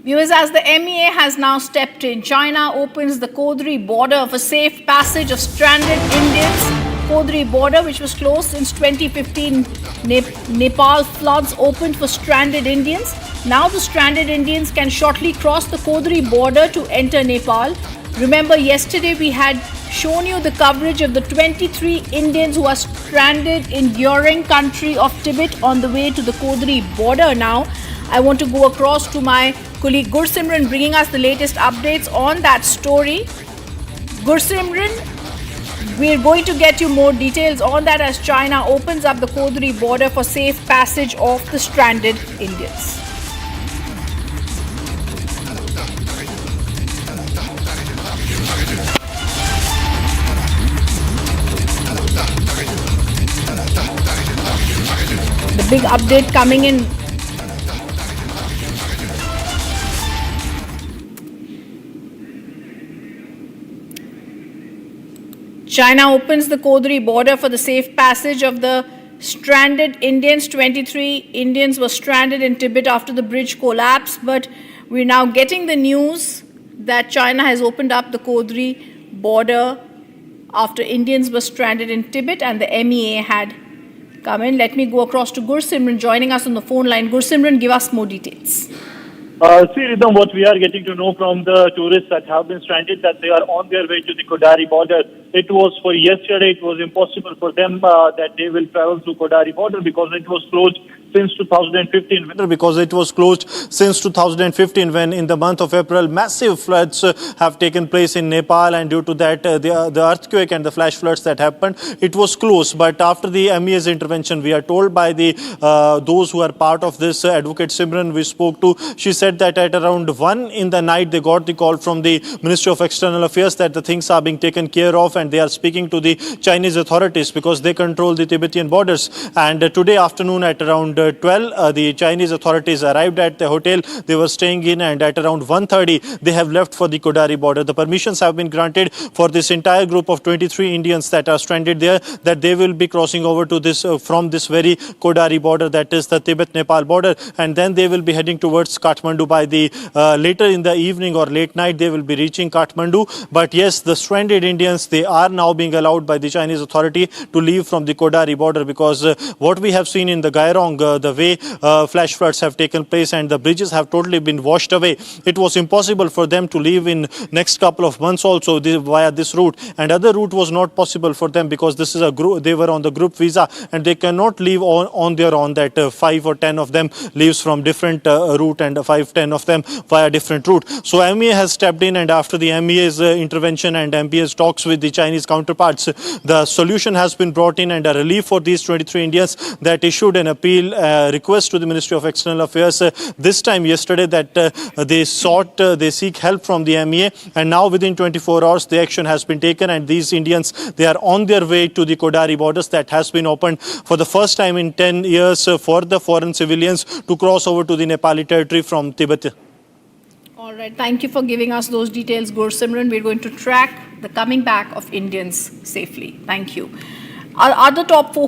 Viewers, as the MEA has now stepped in, China opens the Kodri border for safe passage of stranded Indians. Kodri border, which was closed since 2015, Nepal floods opened for stranded Indians. Now the stranded Indians can shortly cross the Kodri border to enter Nepal. Remember, yesterday we had shown you the coverage of the 23 Indians who are stranded in neighboring country of Tibet on the way to the Kodri border. Now, I want to go across to my colleague Gursimran, bringing us the latest updates on that story. Gursimran, we're going to get you more details on that as China opens up the Kodri border for safe passage of the stranded Indians. The big update coming in. China opens the Kodri border for the safe passage of the stranded Indians. 23 Indians were stranded in Tibet after the bridge collapsed, but we're now getting the news that China has opened up the Kodri border after Indians were stranded in Tibet and the MEA had come in. Let me go across to Gursimran joining us on the phone line. Gursimran, give us more details. Rhythm, what we are getting to know from the tourists that have been stranded, that they are on their way to the Kodari border. It was for yesterday, it was impossible for them that they will travel to Kodari border because it was closed since 2015. Because it was closed since 2015 when in the month of April massive floods have taken place in Nepal, and due to that the earthquake and the flash floods that happened, it was closed. But after the MEA's intervention, we are told by the those who are part of this, Advocate Simran we spoke to, she said that at around 1 in the night they got the call from the Ministry of External Affairs that the things are being taken care of and they are speaking to the Chinese authorities because they control the Tibetan borders. And today afternoon at around 12, the Chinese authorities arrived at the hotel they were staying in, and at around 1:30 they have left for the Kodari border. The permissions have been granted for this entire group of 23 Indians that are stranded there, that they will be crossing over to this from this very Kodari border, that is the Tibet-Nepal border, and then they will be heading towards Kathmandu by the later in the evening or late night they will be reaching Kathmandu. But yes, the stranded Indians, they are now being allowed by the Chinese authority to leave from the Kodari border because what we have seen in the Gairong, the way flash floods have taken place and the bridges have totally been washed away, it was impossible for them to leave in next couple of months also via this route, and other route was not possible for them because this is a group, they were on the group visa and they cannot leave on their own, that 5 or 10 of them leaves from different route and 5-10 of them via different route. So MEA has stepped in, and after the MEA's intervention and MEA's talks with the Chinese counterparts, the solution has been brought in and a relief for these 23 Indians that issued an appeal request to the Ministry of External Affairs this time yesterday that they seek help from the MEA, and now within 24 hours the action has been taken and these Indians, they are on their way to the Kodari borders that has been opened for the first time in 10 years for the foreign civilians to cross over to the Nepali territory from Tibet. All right, thank you for giving us those details, Gursimran. We're going to track the coming back of Indians safely. Thank you. Our other top 4